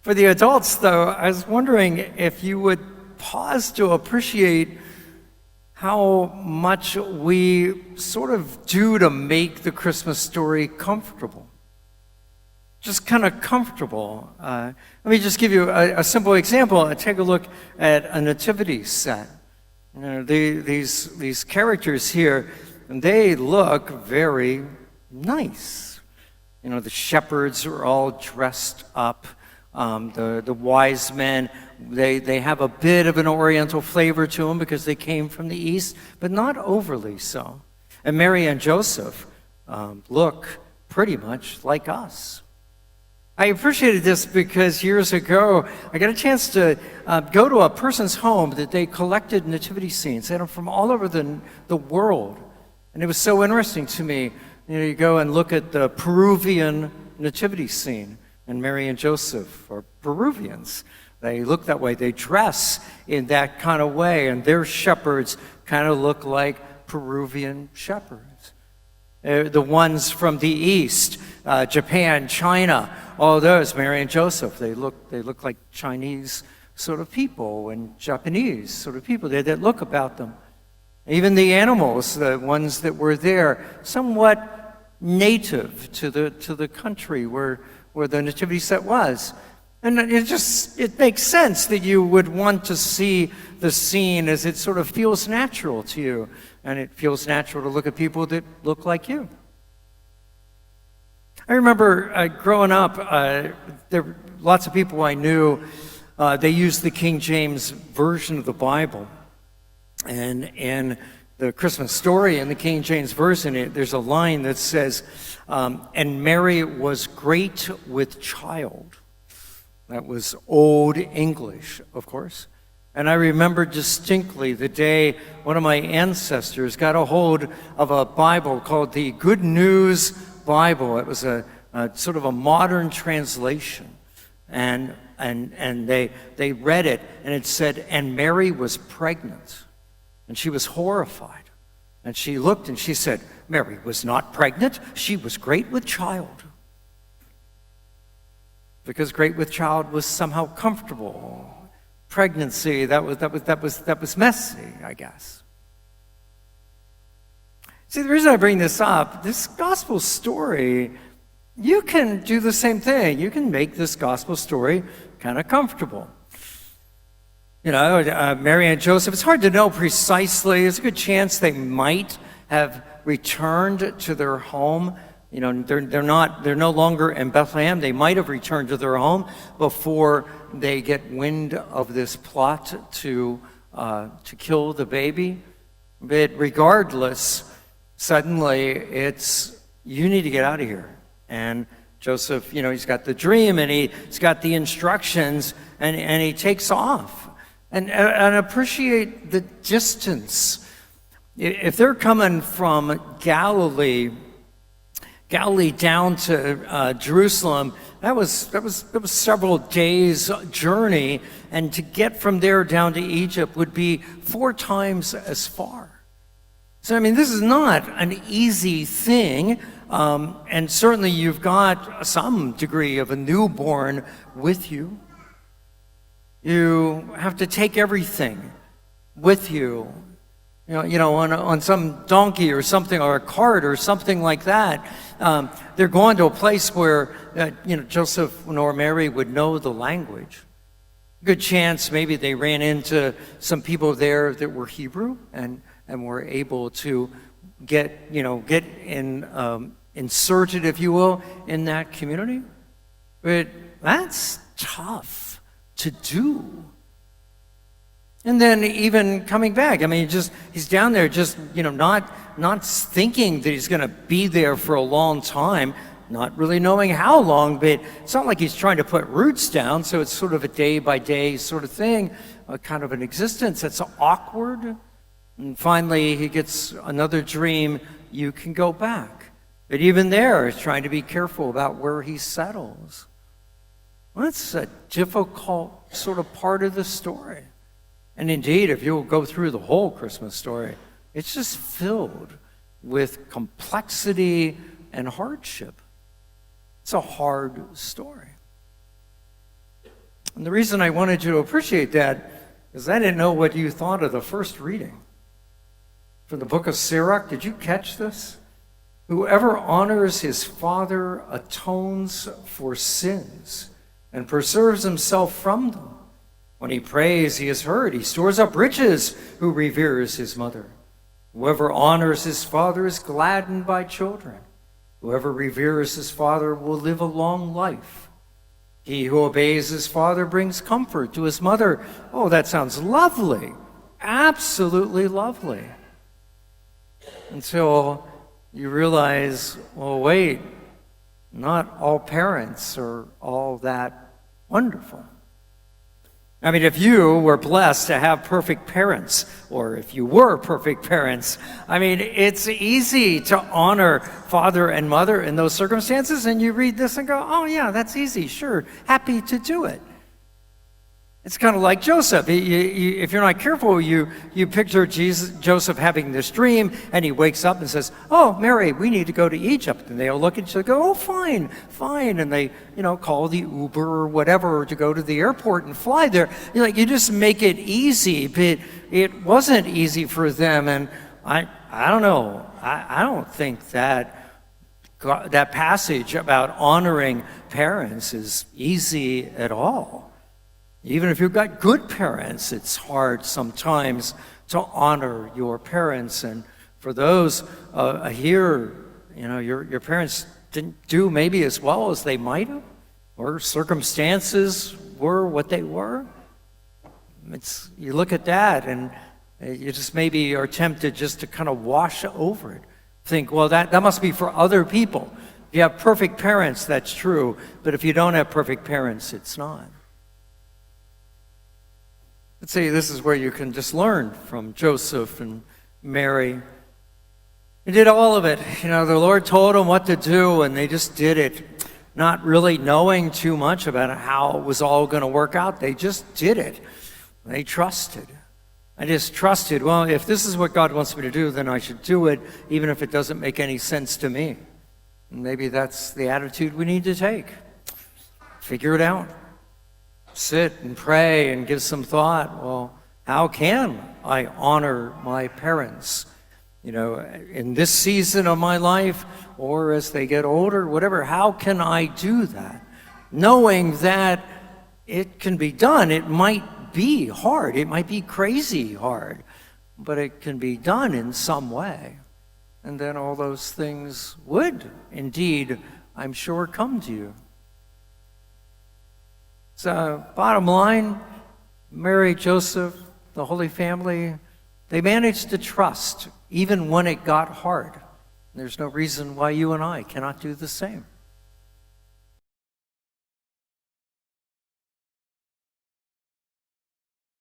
For the adults, though, I was wondering if you would pause to appreciate how much we sort of do to make the Christmas story comfortable. Just kind of comfortable. Let me just give you a simple example. Take a look at a nativity set. You know, these characters here, they look very nice. You know, the shepherds are all dressed up. The wise men, they have a bit of an oriental flavor to them because they came from the east, but not overly so. And Mary and Joseph look pretty much like us. I appreciated this because years ago, I got a chance to go to a person's home that they collected nativity scenes. They had them from all over the world. And it was so interesting to me. You know, you go and look at the Peruvian nativity scene, and Mary and Joseph are Peruvians. They look that way. They dress in that kind of way, and their shepherds kind of look like Peruvian shepherds. The ones from the east, Japan, China, all those, Mary and Joseph, they look like Chinese sort of people and Japanese sort of people. They had that look about them. Even the animals, the ones that were there, somewhat native to the country where the nativity set was. And it makes sense that you would want to see the scene as it sort of feels natural to you. And it feels natural to look at people that look like you. I remember growing up, there were lots of people I knew, they used the King James Version of the Bible. And in the Christmas story in the King James Version, there's a line that says, and Mary was great with child. That was Old English, of course. And I remember distinctly the day one of my ancestors got a hold of a Bible called the Good News Bible. It was a sort of a modern translation. And they read it, and it said, and Mary was pregnant. And she was horrified. And she looked and she said, Mary was not pregnant. She was great with child. Because great with child was somehow comfortable. Pregnancy, that was messy, I guess. See, the reason I bring this up, this gospel story, you can do the same thing. You can make this gospel story kind of comfortable. You know, Mary and Joseph, it's hard to know precisely. There's a good chance they might have returned to their home. You know, they're no longer in Bethlehem. They might have returned to their home before they get wind of this plot to kill the baby. But regardless, suddenly it's, you need to get out of here. And Joseph, you know, he's got the dream and he's got the instructions and he takes off. And appreciate the distance. If they're coming from Galilee down to Jerusalem, that was several days journey, and to get from there down to Egypt would be 4 times as far. So I mean, this is not an easy thing, and certainly you've got some degree of a newborn with you. You have to take everything with you. You know, on some donkey or something, or a cart or something like that. They're going to a place where, Joseph nor Mary would know the language. Good chance maybe they ran into some people there that were Hebrew and were able to get inserted, if you will, in that community. But that's tough to do. And then even coming back, I mean, he's down there just, not thinking that he's going to be there for a long time, not really knowing how long, but it's not like he's trying to put roots down, so it's sort of a day-by-day sort of thing, kind of an existence that's awkward. And finally, he gets another dream, you can go back. But even there, he's trying to be careful about where he settles. Well, that's a difficult sort of part of the story. And indeed, if you'll go through the whole Christmas story, it's just filled with complexity and hardship. It's a hard story. And the reason I wanted you to appreciate that is I didn't know what you thought of the first reading from the book of Sirach. Did you catch this? Whoever honors his father atones for sins and preserves himself from them. When he prays, he is heard. He stores up riches who reveres his mother. Whoever honors his father is gladdened by children. Whoever reveres his father will live a long life. He who obeys his father brings comfort to his mother. Oh, that sounds lovely. Absolutely lovely. Until you realize, well, wait, not all parents are all that wonderful. I mean, if you were blessed to have perfect parents, or if you were perfect parents, I mean, it's easy to honor father and mother in those circumstances, and you read this and go, oh yeah, that's easy, sure, happy to do it. It's kind of like Joseph. If you're not careful, you picture Joseph having this dream, and he wakes up and says, oh, Mary, we need to go to Egypt. And they all look at each other and go, oh, fine. And they, call the Uber or whatever to go to the airport and fly there. You just make it easy, but it wasn't easy for them. And I don't know. I don't think that passage about honoring parents is easy at all. Even if you've got good parents, it's hard sometimes to honor your parents. And for those here, your parents didn't do maybe as well as they might have, or circumstances were what they were. You look at that and you just maybe are tempted just to kind of wash over it. Think, well, that must be for other people. If you have perfect parents, that's true. But if you don't have perfect parents, it's not. Let's say this is where you can just learn from Joseph and Mary. They did all of it. The Lord told them what to do, and they just did it, not really knowing too much about how it was all going to work out. They just did it. They trusted. I just trusted, well, if this is what God wants me to do, then I should do it, even if it doesn't make any sense to me. And maybe that's the attitude we need to take. Figure it out. Sit and pray and give some thought. Well, how can I honor my parents? In this season of my life, or as they get older, whatever, how can I do that? Knowing that it can be done. It might be hard. It might be crazy hard, but it can be done in some way. And then all those things would indeed, I'm sure, come to you. So, bottom line, Mary, Joseph, the Holy Family, they managed to trust even when it got hard. There's no reason why you and I cannot do the same.